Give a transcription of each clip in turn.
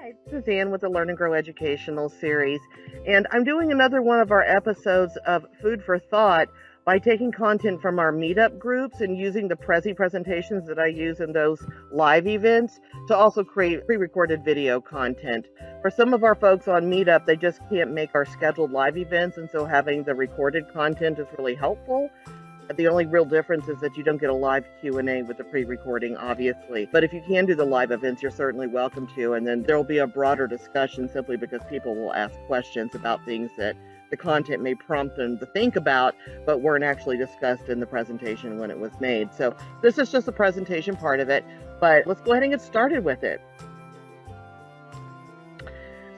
Hi, this is Ann with the Learn and Grow Educational Series, and I'm doing another one of our episodes of Food for Thought by taking content from our meetup groups and using the Prezi presentations that I use in those live events to also create pre-recorded video content. For some of our folks on Meetup, they just can't make our scheduled live events, and so having the recorded content is really helpful. The only real difference is that you don't get a live Q&A with the pre-recording, obviously. But if you can do the live events, you're certainly welcome to. And then there'll be a broader discussion simply because people will ask questions about things that the content may prompt them to think about, but weren't actually discussed in the presentation when it was made. So this is just the presentation part of it, but let's go ahead and get started with it.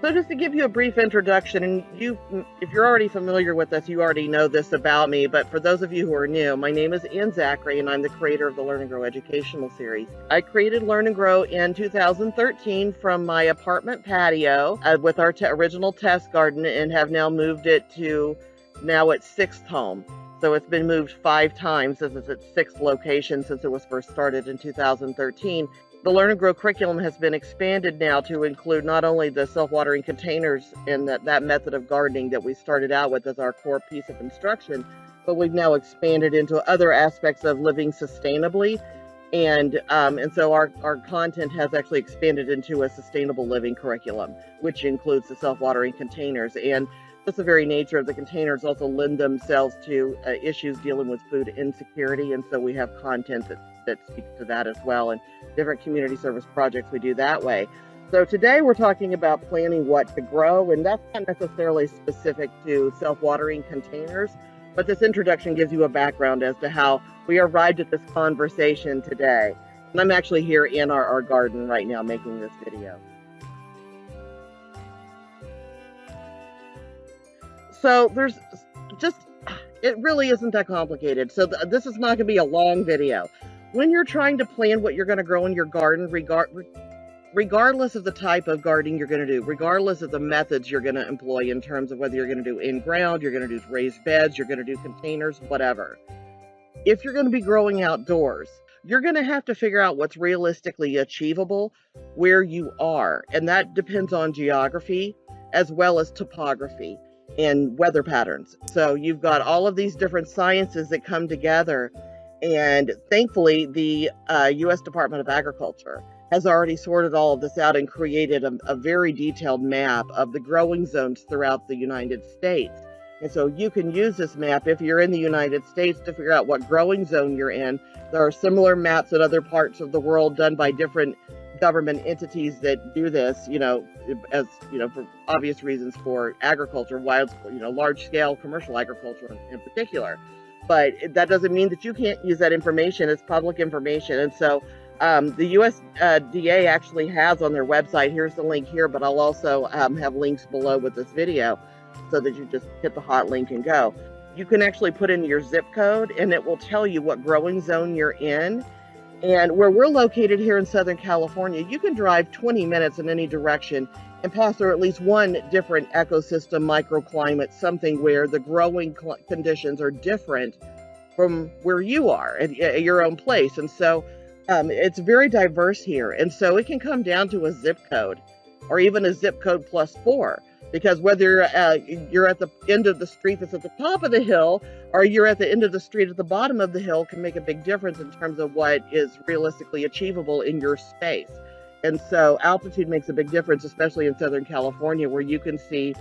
So just to give you a brief introduction, and if you're already familiar with us, you already know this about me, but for those of you who are new, my name is Ann Zachary, and I'm the creator of the Learn and Grow Educational Series. I created Learn and Grow in 2013 from my apartment patio with our original test garden, and have now moved it to now its sixth home. So it's been moved 5 times. This is its 6th location since it was first started in 2013. The Learn and Grow curriculum has been expanded now to include not only the self-watering containers and that method of gardening that we started out with as our core piece of instruction, but we've now expanded into other aspects of living sustainably. And so our content has actually expanded into a sustainable living curriculum, which includes the self-watering containers. And just the very nature of the containers also lend themselves to issues dealing with food insecurity. And so we have content that speaks to that as well. And different community service projects we do that way. So today we're talking about planning what to grow, and that's not necessarily specific to self-watering containers, but this introduction gives you a background as to how we arrived at this conversation today. And I'm actually here in our garden right now making this video. So it really isn't that complicated. So this is not going to be a long video. When you're trying to plan what you're going to grow in your garden, regardless of the type of gardening you're going to do, regardless of the methods you're going to employ in terms of whether you're going to do in-ground, you're going to do raised beds, you're going to do containers, whatever. If you're going to be growing outdoors, you're going to have to figure out what's realistically achievable where you are. And that depends on geography as well as topography and weather patterns. So you've got all of these different sciences that come together. And thankfully, the U.S. Department of Agriculture has already sorted all of this out and created a very detailed map of the growing zones throughout the United States. And so you can use this map if you're in the United States to figure out what growing zone you're in. There are similar maps in other parts of the world done by different government entities that do this, for obvious reasons for agriculture, large-scale commercial agriculture in particular. But that doesn't mean that you can't use that information. It's public information. And so the USDA actually has on their website, here's the link here, but I'll also have links below with this video so that you just hit the hot link and go. You can actually put in your zip code and it will tell you what growing zone you're in. And where we're located here in Southern California, you can drive 20 minutes in any direction and pass through at least one different ecosystem, microclimate, something where the growing conditions are different from where you are at your own place. And so it's very diverse here. And so it can come down to a zip code or even a zip code +4, because whether you're at the end of the street that's at the top of the hill or you're at the end of the street at the bottom of the hill can make a big difference in terms of what is realistically achievable in your space. And so altitude makes a big difference, especially in Southern California, where you can see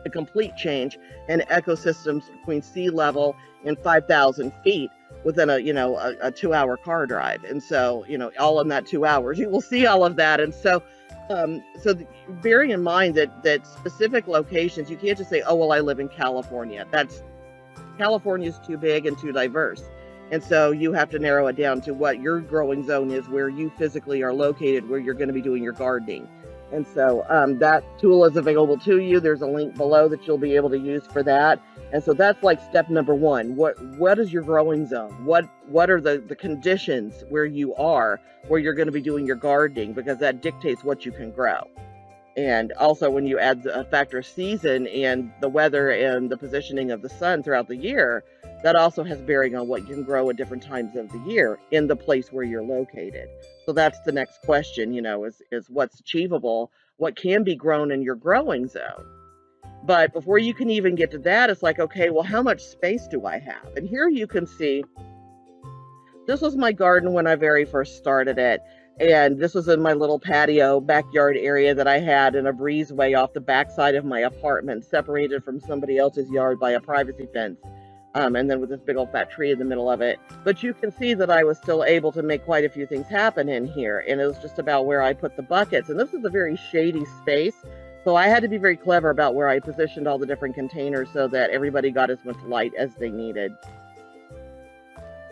a complete change in ecosystems between sea level and 5,000 feet within a 2-hour car drive. And so, all in that 2 hours, you will see all of that. And so, bearing in mind that specific locations, you can't just say, oh, well, I live in California. California's too big and too diverse. And so you have to narrow it down to what your growing zone is, where you physically are located, where you're going to be doing your gardening. And so that tool is available to you. There's a link below that you'll be able to use for that. And so that's like step number 1. What is your growing zone? What are the conditions where you are, where you're going to be doing your gardening? Because that dictates what you can grow. And also when you add a factor of season and the weather and the positioning of the sun throughout the year, that also has bearing on what you can grow at different times of the year in the place where you're located. So that's the next question, is what's achievable what can be grown in your growing zone. But before you can even get to that, it's like, okay, well, how much space do I have? And here you can see, this was my garden when I very first started it. And this was in my little patio backyard area that I had in a breezeway off the backside of my apartment, separated from somebody else's yard by a privacy fence. And then with this big old fat tree in the middle of it. But you can see that I was still able to make quite a few things happen in here. And it was just about where I put the buckets. And this is a very shady space. So I had to be very clever about where I positioned all the different containers so that everybody got as much light as they needed.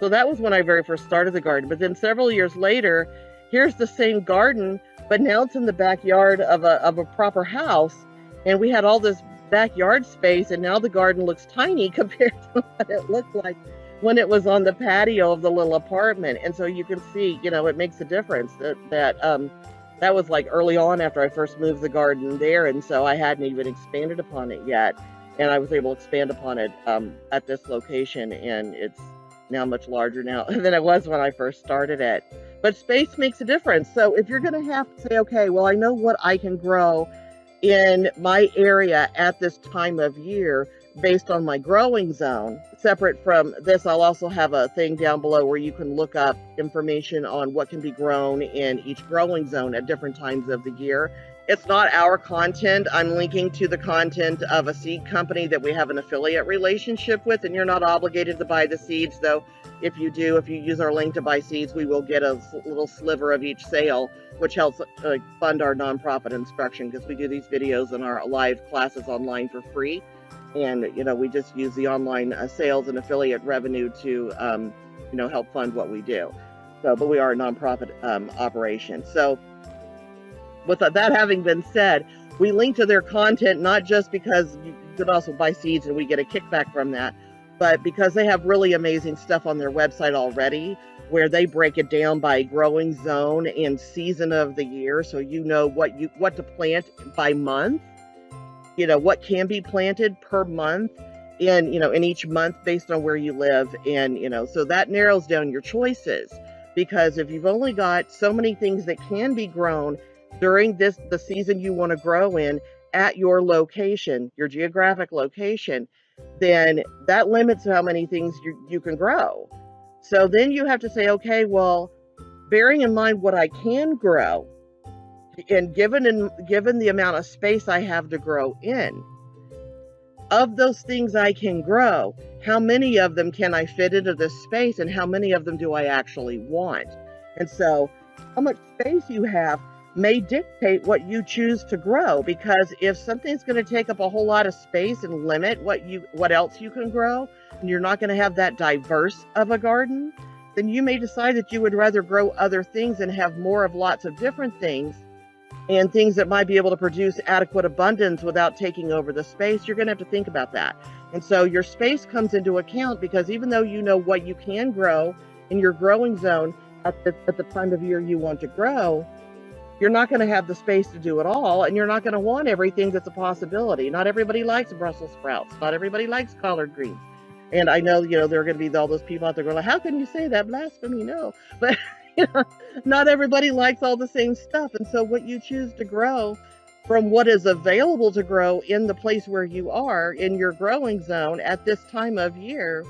So that was when I very first started the garden. But then several years later, here's the same garden, but now it's in the backyard of a proper house. And we had all this backyard space, and now the garden looks tiny compared to what it looked like when it was on the patio of the little apartment. And so you can see, it makes a difference. That was like early on after I first moved the garden there, and so I hadn't even expanded upon it yet. And I was able to expand upon it at this location, and it's now much larger now than it was when I first started it. But space makes a difference. So if you're going to have to say, okay, well, I know what I can grow in my area at this time of year based on my growing zone. Separate from this, I'll also have a thing down below where you can look up information on what can be grown in each growing zone at different times of the year. It's not our content. I'm linking to the content of a seed company that we have an affiliate relationship with, and you're not obligated to buy the seeds, though if you use our link to buy seeds, we will get a little sliver of each sale, which helps fund our nonprofit instruction, because we do these videos and our live classes online for free. And, we just use the online sales and affiliate revenue to, help fund what we do. So, but we are a nonprofit operation. So with that having been said, we link to their content, not just because you could also buy seeds and we get a kickback from that, but because they have really amazing stuff on their website already, where they break it down by growing zone and season of the year. So what to plant by month, what can be planted per month in each month based on where you live. And, so that narrows down your choices, because if you've only got so many things that can be grown during the season you want to grow in at your location, your geographic location, then that limits how many things you can grow. So then you have to say, okay, well, bearing in mind what I can grow, and given the amount of space I have to grow in, of those things I can grow, how many of them can I fit into this space, and how many of them do I actually want? And so how much space you have may dictate what you choose to grow, because if something's going to take up a whole lot of space and limit what else you can grow, and you're not going to have that diverse of a garden, then you may decide that you would rather grow other things and have more of lots of different things, and things that might be able to produce adequate abundance without taking over the space. You're going to have to think about that. And so your space comes into account, because even though you know what you can grow in your growing zone at the time of year you want to grow, you're not going to have the space to do it all, and you're not going to want everything that's a possibility. Not everybody likes Brussels sprouts. Not everybody likes collard greens. And I know, there are going to be all those people out there going, how can you say that? Blasphemy? No. But not everybody likes all the same stuff. And so what you choose to grow from what is available to grow in the place where you are in your growing zone at this time of year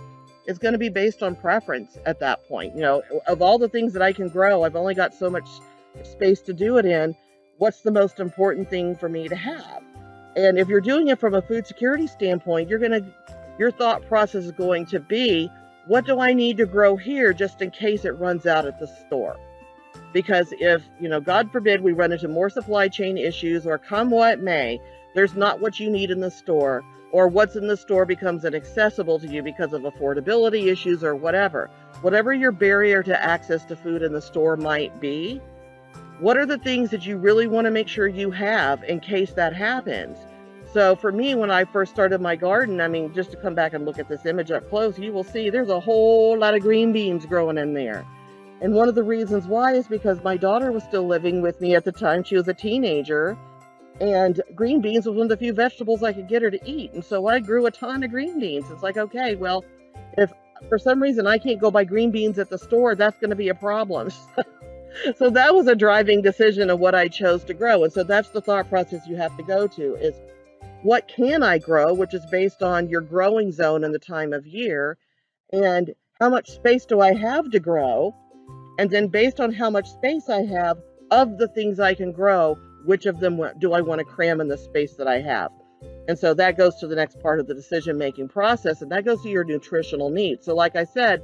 is going to be based on preference at that point. Of all the things that I can grow, I've only got so much space to do it in. What's the most important thing for me to have? And if you're doing it from a food security standpoint, your thought process is going to be, what do I need to grow here just in case it runs out at the store? Because if, God forbid, we run into more supply chain issues, or come what may, there's not what you need in the store, or what's in the store becomes inaccessible to you because of affordability issues or whatever your barrier to access to food in the store might be, what are the things that you really want to make sure you have in case that happens? So for me, when I first started my garden, just to come back and look at this image up close, you will see there's a whole lot of green beans growing in there. And one of the reasons why is because my daughter was still living with me at the time. She was a teenager, and green beans was one of the few vegetables I could get her to eat. And so I grew a ton of green beans. It's like, okay, well, if for some reason I can't go buy green beans at the store, that's going to be a problem. So that was a driving decision of what I chose to grow. And so that's the thought process you have to go to is what can I grow, which is based on your growing zone and the time of year, and how much space do I have to grow? And then based on how much space I have of the things I can grow, which of them do I want to cram in the space that I have? And so that goes to the next part of the decision-making process, and that goes to your nutritional needs. So like I said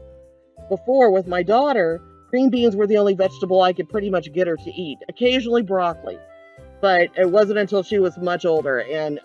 before with my daughter, green beans were the only vegetable I could pretty much get her to eat. Occasionally broccoli, but it wasn't until she was much older. And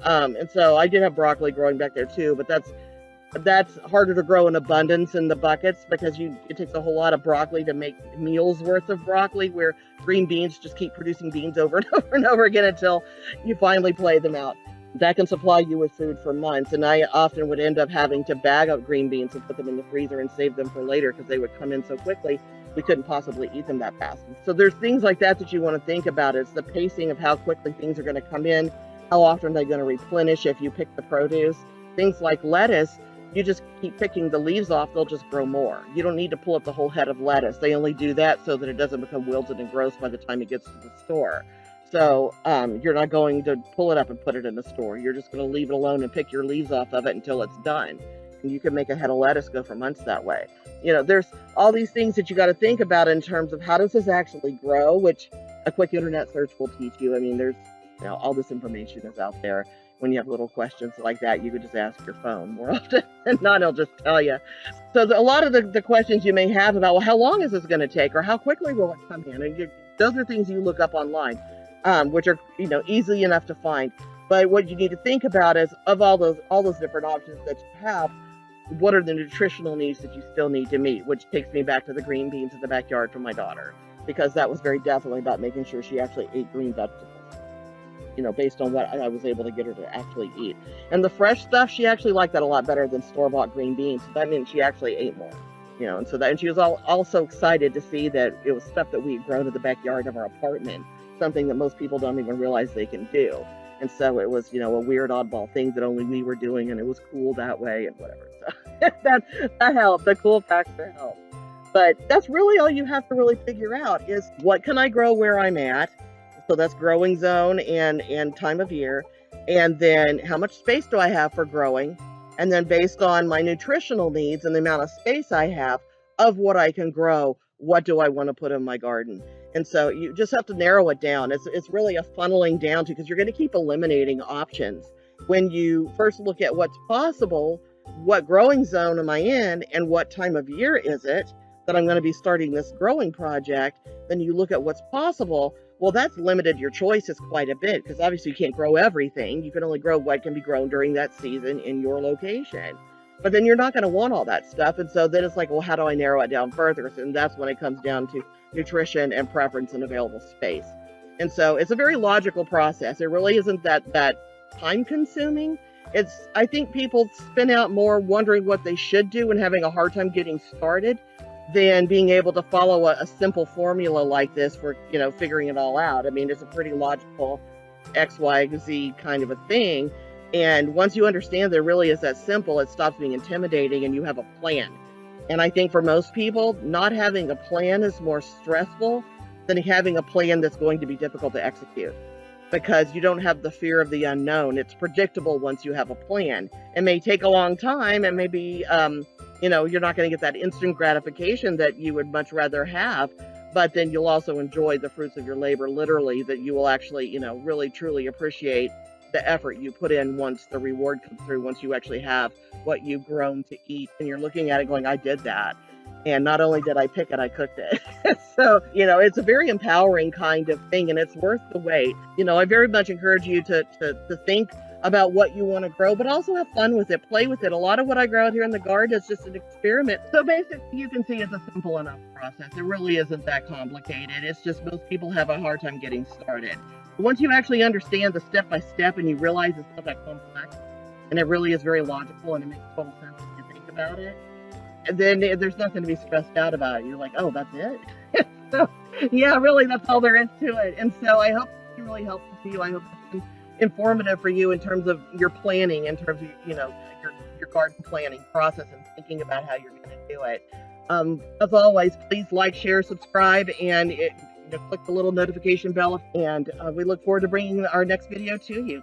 so I did have broccoli growing back there too, but that's harder to grow in abundance in the buckets because it takes a whole lot of broccoli to make meals worth of broccoli, where green beans just keep producing beans over and over and over again until you finally play them out. That can supply you with food for months. And I often would end up having to bag up green beans and put them in the freezer and save them for later because they would come in so quickly we couldn't possibly eat them that fast. So there's things like that you want to think about. Is the pacing of how quickly things are going to come in, how often they're going to replenish if you pick the produce. Things like lettuce, you just keep picking the leaves off, they'll just grow more. You don't need to pull up the whole head of lettuce. They only do that so that it doesn't become wilted and gross by the time it gets to the store. So you're not going to pull it up and put it in the store. You're just going to leave it alone and pick your leaves off of it until it's done. And you can make a head of lettuce go for months that way. There's all these things that you got to think about in terms of how does this actually grow, which a quick internet search will teach you. I mean, there's all this information is out there. When you have little questions like that, you could just ask your phone more often and not, it'll just tell you. So a lot of the questions you may have about, well, how long is this going to take, or how quickly will it come in? And those are things you look up online, which are easy enough to find. But what you need to think about is, of all those different options that you have, what are the nutritional needs that you still need to meet? Which takes me back to the green beans in the backyard for my daughter, because that was very definitely about making sure she actually ate green vegetables. Based on what I was able to get her to actually eat. And the fresh stuff, she actually liked that a lot better than store-bought green beans. So that meant she actually ate more, and she was also excited to see that it was stuff that we had grown in the backyard of our apartment, something that most people don't even realize they can do. And so it was, a weird oddball thing that only we were doing, and it was cool that way and whatever. So that helped. The cool factor helped. But that's really all you have to really figure out is, what can I grow where I'm at? So that's growing zone and time of year. And then how much space do I have for growing? And then based on my nutritional needs and the amount of space I have of what I can grow, what do I want to put in my garden? And so you just have to narrow it down. It's really a funneling down to, because you're going to keep eliminating options. When you first look at what's possible, what growing zone am I in and what time of year is it that I'm going to be starting this growing project, then you look at what's possible. Well, that's limited your choices quite a bit, because obviously you can't grow everything. You can only grow what can be grown during that season in your location. But then you're not going to want all that stuff. And so then it's like, well, how do I narrow it down further? And that's when it comes down to nutrition and preference and available space. And so it's a very logical process. It really isn't that time consuming. I think people spin out more wondering what they should do and having a hard time getting started than being able to follow a simple formula like this for, figuring it all out. I mean, it's a pretty logical X, Y, Z kind of a thing. And once you understand that it really is that simple, it stops being intimidating and you have a plan. And I think for most people, not having a plan is more stressful than having a plan that's going to be difficult to execute, because you don't have the fear of the unknown. It's predictable once you have a plan. It may take a long time, and maybe, you're not going to get that instant gratification that you would much rather have, but then you'll also enjoy the fruits of your labor, literally, that you will actually, really truly appreciate the effort you put in once the reward comes through, once you actually have what you've grown to eat, and you're looking at it going, I did that. And not only did I pick it, I cooked it. So, it's a very empowering kind of thing, and it's worth the wait. I very much encourage you to think about what you want to grow, but also have fun with it, play with it. A lot of what I grow out here in the garden is just an experiment. So basically, you can see it's a simple enough process. It really isn't that complicated. It's just most people have a hard time getting started. Once you actually understand the step-by-step and you realize it's not that complex, and it really is very logical and it makes total sense when you think about it, and then there's nothing to be stressed out about. You're like, oh, that's it? So, yeah, really, that's all there is to it. And so I hope it really helps you. I hope it's been informative for you in terms of your planning, in terms of, your garden planning process and thinking about how you're going to do it. As always, please like, share, subscribe, and click the little notification bell, and we look forward to bringing our next video to you.